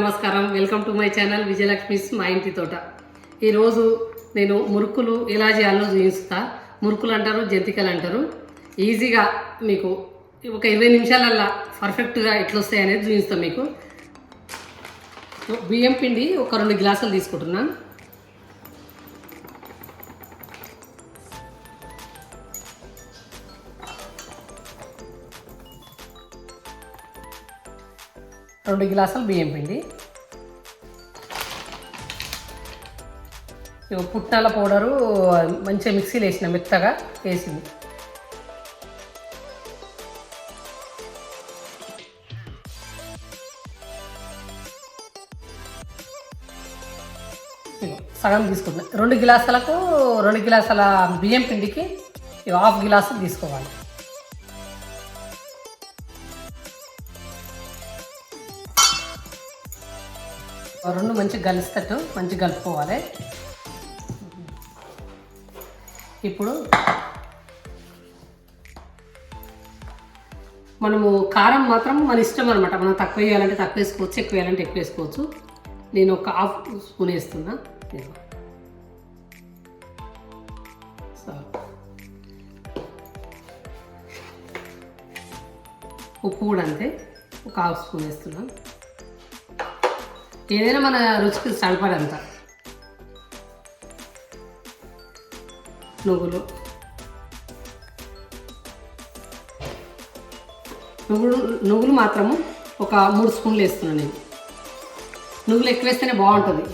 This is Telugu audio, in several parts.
నమస్కారం. వెల్కమ్ టు మై ఛానల్ విజయలక్ష్మిస్ మా ఇంటి తోట. ఈరోజు నేను మురుకులు ఎలా చేయాలో చూపిస్తా. మురుకులు అంటారు, జంతికలు అంటారు. ఈజీగా మీకు ఒక 20 నిమిషాలల్లా పర్ఫెక్ట్గా ఎట్లా వస్తాయి అనేది చూపిస్తాను మీకు. బియ్యం పిండి ఒక 2 గ్లాసులు తీసుకుంటున్నాను. రెండు గ్లాసులు బియ్యం పిండి, పుట్నాల పౌడరు మంచిగా మిక్సీలో వేసిన మెత్తగా వేసింది. సగం తీసుకుంటున్నా. 2 గ్లాసులకు 2 గ్లాసుల బియ్యం పిండికి 1/2 గ్లాసు తీసుకోవాలి. రెండు మంచిగా కలిసేటట్టు మంచిగా కలుపుకోవాలి. ఇప్పుడు మనము కారం మాత్రం మన ఇష్టం అనమాట. మనం తక్కువ వేయాలంటే తక్కువ వేసుకోవచ్చు, ఎక్కువ వేయాలంటే ఎక్కువ వేసుకోవచ్చు. నేను ఒక 1/2 స్పూన్ వేస్తున్నా. ఉప్పు కూడా అంతే, ఒక 1/2 స్పూన్ వేస్తున్నా. ఏదైనా మన రుచికి సరిపడంత. నువ్వులు మాత్రము ఒక 3 స్పూన్లు వేస్తున్నాను నేను. నువ్వులు ఎక్కువ వేస్తేనే బాగుంటుంది.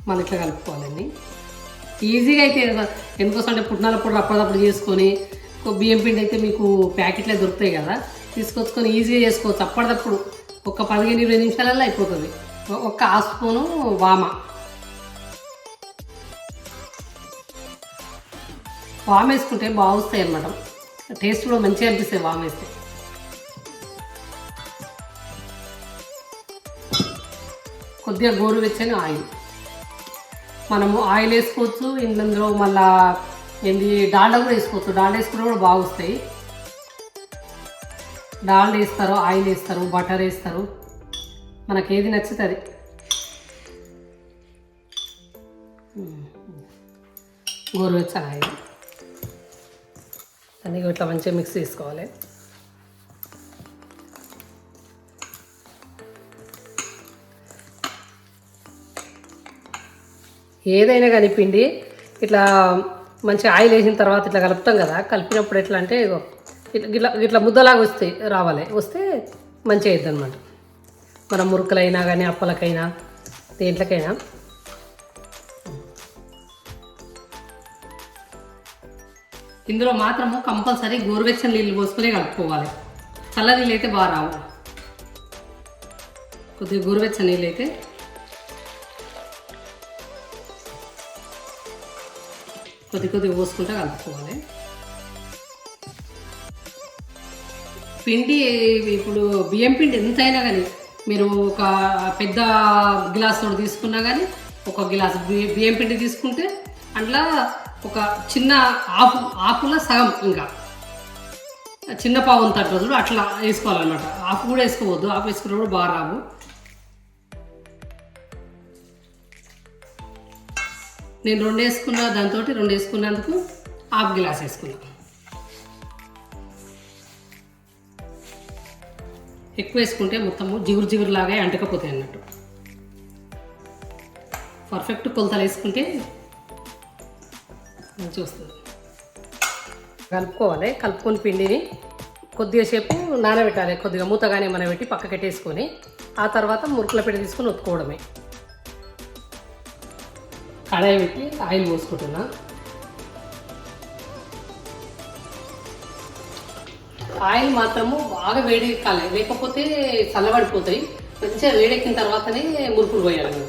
మన ఇట్లా కలుపుకోవాలండి. ఈజీగా అయితే ఎందుకోసం అంటే పుట్నాల పొడి అప్పటికప్పుడు చేసుకొని, బియ్యం పిండి అయితే మీకు ప్యాకెట్లే దొరుకుతాయి కదా, తీసుకొచ్చుకొని ఈజీగా చేసుకోవచ్చు. అప్పటికప్పుడు ఒక 15-20 నిమిషాలలో అయిపోతుంది. ఒక 1/2 స్పూను వామ వేసుకుంటే బాగుస్తాయి అన్నమాట. టేస్ట్ కూడా మంచిగా అనిపిస్తాయి వామ వేస్తే. కొద్దిగా గోరువెచ్చని ఆయిల్, మనము ఆయిల్ వేసుకోవచ్చు. ఇందులో మళ్ళా డాల్డా కూడా వేసుకోవచ్చు. డాల్డా వేసుకుంటే కూడా బాగుస్తాయి. డాల్డా వేస్తారు, ఆయిల్ వేస్తారు, బటర్ వేస్తారు, మనకి ఏది నచ్చుతుంది. గోరువెచ్చని ఆయిల్ అన్నీ ఇట్లా మంచిగా మిక్స్ చేసుకోవాలి. ఏదైనా కానీ పిండి ఇట్లా మంచిగా ఆయిల్ వేసిన తర్వాత ఇట్లా కలుపుతాం కదా, కలిపినప్పుడు ఎట్లా అంటే ఇట్లా ఇట్లా ముద్దలాగా వస్తే మంచిగా అవుతుంది అనమాట. మన మురుకులైనా కానీ అప్పలకైనా దేంట్లకైనా. ఇందులో మాత్రము కంపల్సరీ గోరువెచ్చని నీళ్ళు పోసుకొని కలుపుకోవాలి. చల్ల నీళ్ళు అయితే బాగా రావు. కొద్దిగా గోరువెచ్చని నీళ్ళు అయితే కొద్దిగా పోసుకుంటే కలుపుకోవాలి. పిండి ఇప్పుడు బియ్యం పిండి ఎంతైనా కానీ మీరు ఒక పెద్ద గ్లాసు తీసుకున్నా కానీ ఒక గ్లాసు బియ్యం పిండి తీసుకుంటే అందులో ఒక చిన్న ఆకుల సగం, ఇంకా చిన్న పావు తట్టదు అట్లా వేసుకోవాలన్నమాట. ఆకు కూడా వేసుకోవద్దు, ఆకు వేసుకున్న కూడా బాగా రావు. నేను 2 వేసుకున్నా, దాంతో 2 వేసుకున్నందుకు 1/2 గ్లాస్ వేసుకున్నా. ఎక్కువ వేసుకుంటే మొత్తము జిగురులాగా అంటకపోతాయి అన్నట్టు. పర్ఫెక్ట్ కొలతలు వేసుకుంటే మంచిగా వస్తుంది. కలుపుకోవాలి. కలుపుకొని పిండిని కొద్దిగా సేపు నానబెట్టాలి. కొద్దిగా మూతగానే మనం పెట్టి పక్కకెట్టేసుకొని ఆ తర్వాత మురుకుల పిండి తీసుకొని ఒత్తుకోవడమే. కడాయి పెట్టి ఆయిల్ పోసుకుంటున్నా. ఆయిల్ మాత్రము బాగా వేడెక్కాలి, లేకపోతే చల్లబడిపోతాయి. మంచిగా వేడెక్కిన తర్వాతనే మురుకులు పోయాలి.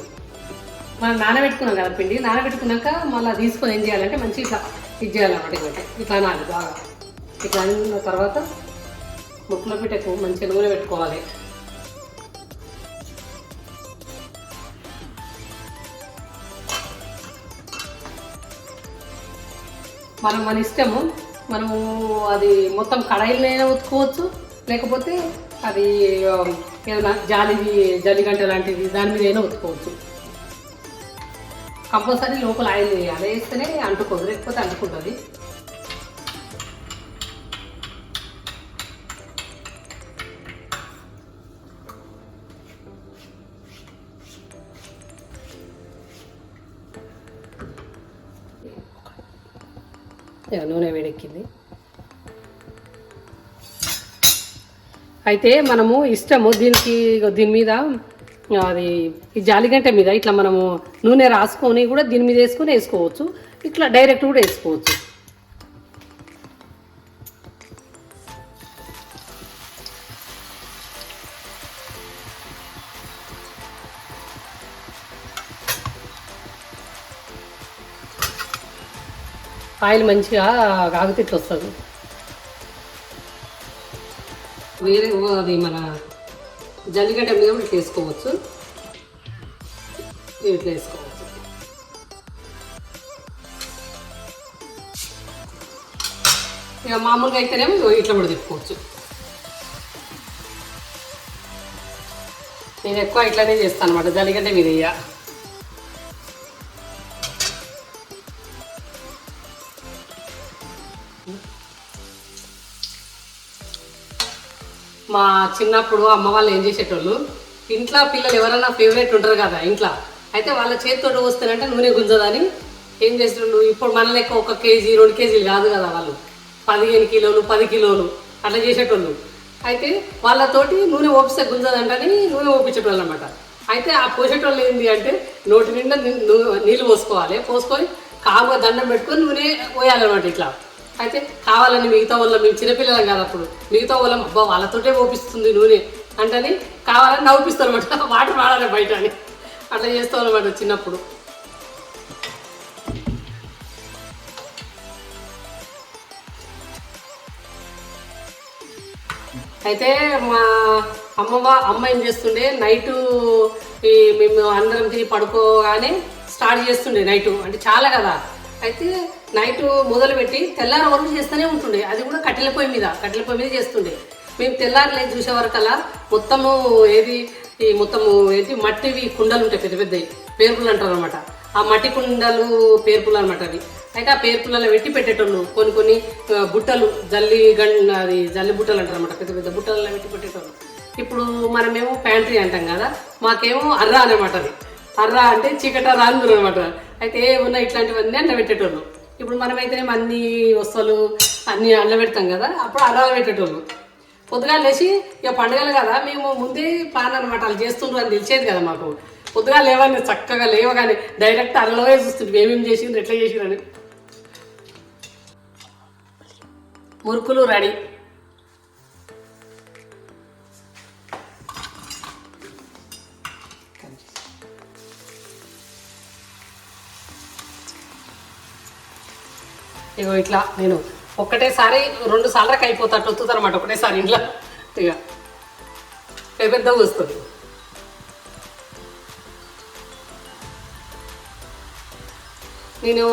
మనం నానబెట్టుకున్నాం కదా పిండి, నానబెట్టుకున్నాక మళ్ళీ తీసుకొని ఏం చేయాలంటే మంచిగా ఇట్లా ఇది చేయాలన్నమాట. ఇట్లా అనాలి బాగా. ఇట్లా అన్న తర్వాత మురుకుల పిట్టకు మంచిగా నూనె పెట్టుకోవాలి. మన ఇష్టము. మనము అది మొత్తం కడాయిలైనా ఉతుకోవచ్చు, లేకపోతే అది ఏదైనా జల్లిగంట లాంటిది దాని మీద అయినా ఉతుకోవచ్చు. కంపల్సరీ లోపల ఆయిల్ వేయాలి, వేస్తేనే అంటుకోదు, లేకపోతే అంటుకుంటుంది. నూనె వేడెక్కింది. అయితే మనము ఇష్టము దీని మీద అది ఈ జాలిగంట మీద ఇట్లా మనము నూనె రాసుకొని కూడా దీని మీద వేసుకోవచ్చు, ఇట్లా డైరెక్ట్ కూడా వేసుకోవచ్చు. ఆయిల్ మంచిగా ఆగుతిట్లు వస్తుంది. వేరే అది మన జల్లిగడ్డ మీద కూడా వేసుకోవచ్చు, ఇట్లా వేసుకోవచ్చు. ఇక మామూలుగా అయితేనేమో ఇట్లా కూడా తిప్పుకోవచ్చు. నేను ఎక్కువ ఇట్లానే చేస్తాను అన్నమాట, జల్లిగడ్డ మీద ఇక. మా చిన్నప్పుడు అమ్మ వాళ్ళు ఏం చేసేటోళ్ళు, ఇంట్లో పిల్లలు ఎవరైనా ఫేవరెట్ ఉంటారు కదా ఇంట్లో, అయితే వాళ్ళ చేతితో వస్తేనంటే నూనె గుంజదని ఏం చేసేటోళ్ళు. ఇప్పుడు మన లెక్క 1 కేజీ 2 కేజీలు కాదు కదా, వాళ్ళు 15 కిలోలు 10 కిలోలు అట్లా చేసేటోళ్ళు. అయితే వాళ్ళతోటి నూనె ఓపిస్తే గుంజదంటని నూనె ఓపించేటోళ్ళు అనమాట. అయితే ఆ పోసేటోళ్ళు ఏంటి అంటే నోటి నిండా నీళ్ళు పోసుకొని కాముగా దండం పెట్టుకొని నూనె పోయాలన్నమాట ఇట్లా. అయితే కావాలని మిగతా వాళ్ళ మేము చిన్నపిల్లలం కాదు అప్పుడు, మిగతా వాళ్ళం అబ్బా వాళ్ళతోటే ఓపిస్తుంది నూనె అంటని కావాలని నవ్విస్తారు అనమాట, వాటర్ వాడాలి బయట అని అట్లా చేస్తాం అనమాట చిన్నప్పుడు. అయితే మా అమ్మ ఏం చేస్తుండే, నైటు మేము అందరం తిని పడుకోగానే స్టార్ట్ చేస్తుండే నైటు, అంటే చాలా కదా. అయితే నైట్ మొదలుపెట్టి తెల్లారి వరకు చేస్తూనే ఉంటుండే, అది కూడా కట్టెల పొయ్యి మీద చేస్తుండే. మేము తెల్లారి లేదు చూసే వరకల్లా మొత్తము మొత్తము మట్టివి కుండలు ఉంటాయి, పెద్ద పెద్దవి పేర్పులు అంటారు అనమాట. ఆ మట్టి కుండలు పేర్పులు అనమాట అవి. అయితే ఆ పేర్పులలో పెట్టి పెట్టేటోళ్ళు, కొన్ని బుట్టలు జల్లి బుట్టలు అంటారు అనమాట, పెద్ద పెద్ద బుట్టలలో పెట్టి పెట్టేటోళ్ళు. ఇప్పుడు మనమేమో ప్యాంట్రీ అంటాం కదా, మాకేమో అర్రా అనమాట. అది అర్రా అంటే చీకట రాందురు అనమాట. అయితే ఏమున్నా ఇట్లాంటివన్నీ అన్న పెట్టేటోళ్ళు. ఇప్పుడు మనమైతేనేమో అన్ని వస్తువులు అన్నీ అల్ల పెడతాం కదా, అప్పుడు అర్రాలు పెట్టేటోళ్ళు. పొద్దుగా లేచి ఇక పండుగలు కదా, మేము ముందే ప్లాన్ అనమాట, వాళ్ళు చేస్తుండ్రు అని తెలిసేది కదా మాకు. పొద్దుగా లేవని చక్కగా లేవగానే డైరెక్ట్ అల్లవే చూస్తుండ్రు ఏమేమి చేసిండ్రు ఎట్లా చేసిండ్రు అని. మురుకులు రెడీ. ఇగో ఇట్లా నేను ఒక్కటేసారి 2 సార్లకి అయిపోతాట్టు వస్తుంది అనమాట, ఒకటేసారి ఇంట్లో ఇక పెద్దగా వస్తుంది. నేను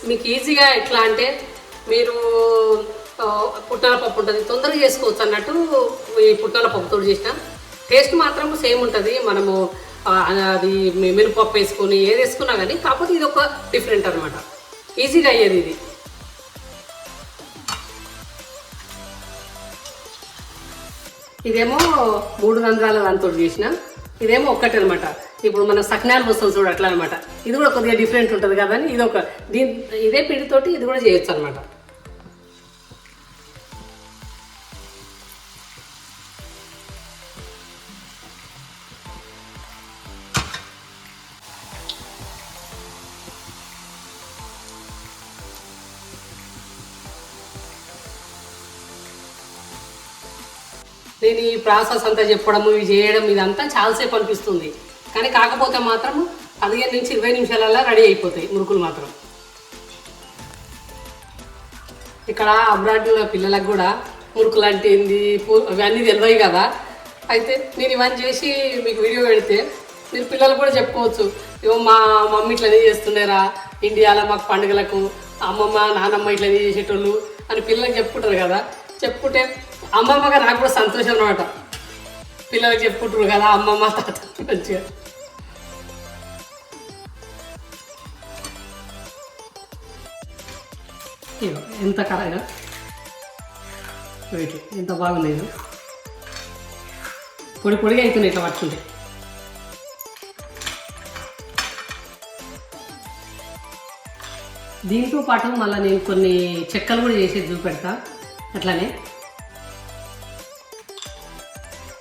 మీకు ఈజీగా ఎట్లా అంటే, మీరు పుట్నాల పప్పు ఉంటుంది తొందరగా చేసుకోవచ్చు అన్నట్టు ఈ పుట్నాల పప్పుతో చేసిన టేస్ట్ మాత్రం సేమ్ ఉంటుంది. మనము అది మినపప్పు వేసుకొని ఏది వేసుకున్నా కానీ, కాకపోతే ఇది ఒక డిఫరెంట్ అనమాట, ఈజీగా అయ్యేది ఇది. ఇదేమో 3 రంధ్రాల దాంతో చేసిన, ఇదేమో ఒక్కటి అనమాట. ఇప్పుడు మన సకినాలు వస్తుంది చూడు అట్లా అనమాట. ఇది కూడా కొద్దిగా డిఫరెంట్ ఉంటుంది కదా అని ఇదే పిండితోటి ఇది కూడా చేయొచ్చు అనమాట. నేను ఈ ప్రాసెస్ అంతా చెప్పడము, ఇవి చేయడం ఇదంతా చాలాసేపు అనిపిస్తుంది, కానీ కాకపోతే మాత్రం 15 నుంచి 20 నిమిషాలలో రెడీ అయిపోతాయి మురుకులు మాత్రం. ఇక్కడ అబ్రాడ్లో పిల్లలకు కూడా మురుకులు అంటే ఏంది ఇవన్నీ తెలియదు కదా. అయితే నేను ఇవన్నీ చేసి మీకు వీడియో పెడితే మీరు పిల్లలు కూడా చెప్పుకోవచ్చు, ఇవో మా మమ్మీ ఇట్లనే చేస్తుండేరా ఇండియాలో మాకు పండుగలకు, అమ్మమ్మ నానమ్మ ఇట్లనే చేసేటోళ్ళు అని పిల్లలకు చెప్పుకుంటారు కదా. చెప్పుకుంటే అమ్మమ్మగా నాకు కూడా సంతోషం అనమాట. పిల్లలకు చెప్పుకుంటారు కదా అమ్మమ్మ తాత మంచిగా. ఎంత కరెక్ట్గా వెయిట్ ఎంత బాగున్నాయి, పొడి పొడిగా అవుతున్నాయి ఇట్లా పట్టుకుంటే. దీంతో పాటు మళ్ళీ నేను కొన్ని చెక్కలు కూడా చేసేది చూపెడతా. అట్లానే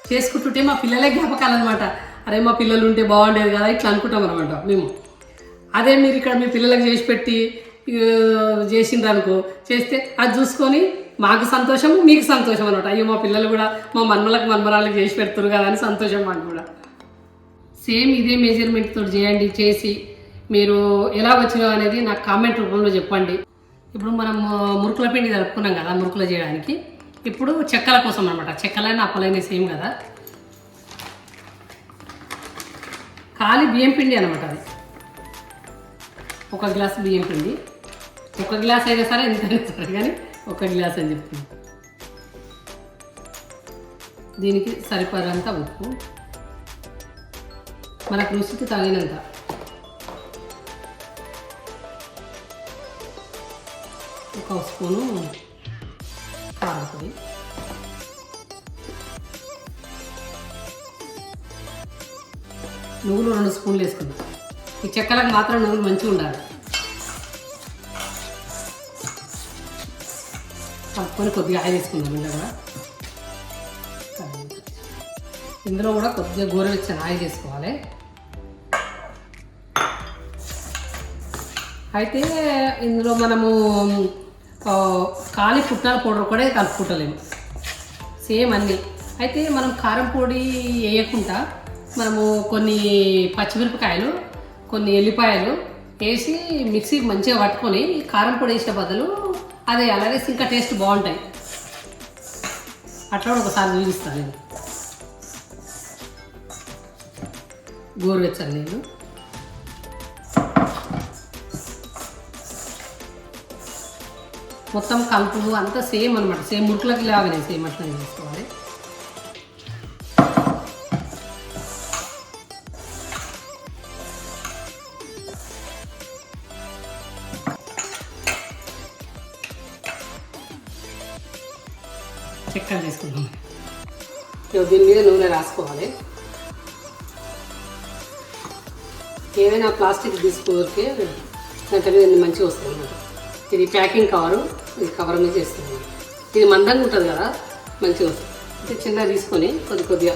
చేసుకుంటుంటే మా పిల్లలే జ్ఞాపకాలు అనమాట. అరే మా పిల్లలు ఉంటే బాగుండేది కదా ఇట్లా అనుకుంటాం అనమాట మేము. అదే మీరు ఇక్కడ మీ పిల్లలకు చేసి పెట్టి చేసిండ్రు అనుకో, చేస్తే అది చూసుకొని మాకు సంతోషము మీకు సంతోషం అనమాట. అయ్యో మా పిల్లలు కూడా మా మన్మలకు మన్మరాలకు చేసి పెడుతురు కదా అని సంతోషం మాకు కూడా. సేమ్ ఇదే మెజర్మెంట్ తోటి చేయండి. చేసి మీరు ఎలా వచ్చినా అనేది నాకు కామెంట్ రూపంలో చెప్పండి. ఇప్పుడు మనం మురుకుల పిండి జరుపుకున్నాం కదా మురుకులు చేయడానికి. ఇప్పుడు చెక్కల కోసం అనమాట. చెక్కలైనా అప్పలైనా సేమ్ కదా. ఖాళీ బియ్యం పిండి అనమాట. అది 1 గ్లాసు బియ్యం పిండి. 1 గ్లాస్ అయినా సరే ఎంతైనా సరే కానీ 1 గ్లాస్ అని చెప్తుంది. దీనికి సరిపడంత ఉప్పు, మనకు రుచికి తగినంత. ఒక స్పూను కారం పొడి, నువ్వులు 2 స్పూన్లు వేసుకుందాం. ఈ చెక్కలకు మాత్రం నువ్వులు మంచిగా ఉండాలి. కలుపుకొని కొద్దిగా ఆయిల్ వేసుకుందాం. ఇందులో కూడా కొద్దిగా గోరువెచ్చని ఆయిల్ వేసుకోవాలి. అయితే ఇందులో మనము కాలి పుట్నాల పౌడర్ కూడా కలుపుకుంటలేము సేమ్ అన్నీ. అయితే మనం కారం పొడి వేయకుండా మనము కొన్ని పచ్చిమిరపకాయలు, కొన్ని ఎల్లిపాయలు వేసి మిక్సీ మంచిగా పట్టుకొని కారం పొడి వేసిన బదులు అదే అలాగే ఇంకా టేస్ట్ బాగుంటాయి. అట్లా ఒకసారి చూపిస్తాను నేను. గోరువెచ్చని నీళ్ళు, మొత్తం కలుపు అంతా సేమ్ అనమాట. సేమ్ మురుకులకి లాగానే సేమ్ అట్లా చేసుకోవాలి. చెక్కలు తీసుకుందాం. దీని మీద నూనె రాసుకోవాలి. ఏదైనా ప్లాస్టిక్ తీసుకుంటే దాంట్లో మీద మంచిగా వస్తుంది అన్నమాట. ఇది ప్యాకింగ్ కవరు, ఇది కవర్ మీద చేస్తుంది. ఇది మందంగా ఉంటుంది కదా మంచిగా వస్తుంది. అంటే చిన్నగా తీసుకొని కొద్దిగా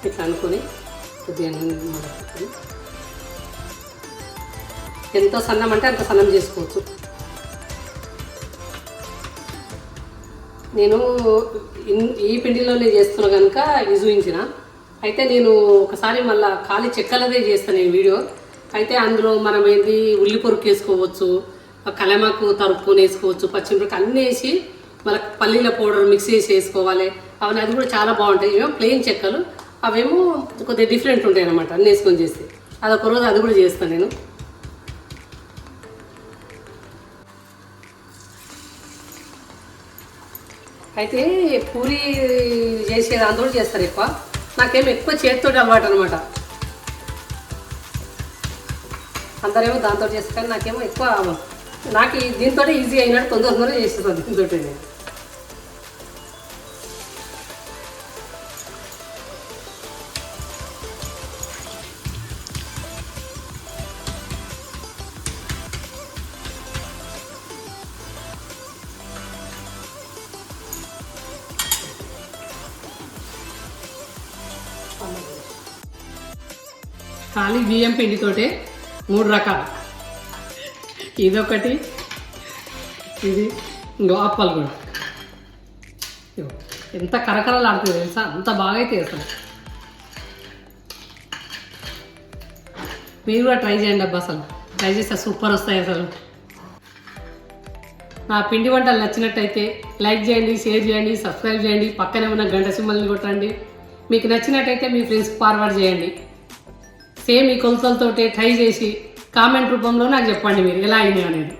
ఇట్లా అనుకొని కొద్దిగా ఎంత సన్నం అంటే అంత సన్నం చేసుకోవచ్చు. నేను ఈ పిండిలోనే చేస్తున్నా కనుక ఇది చూపించిన. అయితే నేను ఒకసారి మళ్ళీ ఖాళీ చెక్కలదే చేస్తాను నేను వీడియో. అయితే అందులో మనం ఏంటి ఉల్లి పొరుకు వేసుకోవచ్చు, కలమాకు తరుపుకొని వేసుకోవచ్చు, పచ్చిమిరపకాయ అన్నీ వేసి మళ్ళీ పల్లీల పౌడర్ మిక్స్ చేసి వేసుకోవాలి. అవన్నీ అది కూడా చాలా బాగుంటాయి. ఇవేమో ప్లెయిన్ చెక్కలు, అవేమో కొద్దిగా డిఫరెంట్ ఉంటాయి అన్నమాట అన్నీ వేసుకొని చేస్తే. అదొక రోజు అది కూడా చేస్తాను నేను. అయితే పూరి చేసేది అందరూ చేస్తారు ఎక్కువ. నాకేమో ఎక్కువ చేతితో అలవాటు అనమాట. అందరేమో దాంతో చేస్తారు కానీ నాకేమో ఎక్కువ నాకు దీంతో ఈజీ అయినట్టు తొందరగా చేసేస్తాను దీంతో నేను. ఖాళీ బియ్యం పిండితోటే 3 రకాలు. ఇదొకటి, ఇది ఇంకో అప్పాలు కూడా. ఎంత కరకరలు ఆడుతుంది తెలుసా, అంత బాగా అయితే అసలు. మీరు కూడా ట్రై చేయండి అబ్బా, అసలు ట్రై చేస్తే సూపర్ వస్తాయి అసలు. నా పిండి వంటలు నచ్చినట్టయితే లైక్ చేయండి, షేర్ చేయండి, సబ్స్క్రైబ్ చేయండి, పక్కనే ఉన్న గంట సింబల్ని కొట్టండి. మీకు నచ్చినట్టయితే మీ ఫ్రెండ్స్కి ఫార్వర్డ్ చేయండి. సేమ్ ఈ కొలతలతోటే ట్రై చేసి కామెంట్ రూపంలో నాకు చెప్పండి మీరు ఎలా అయినాయి అనేది.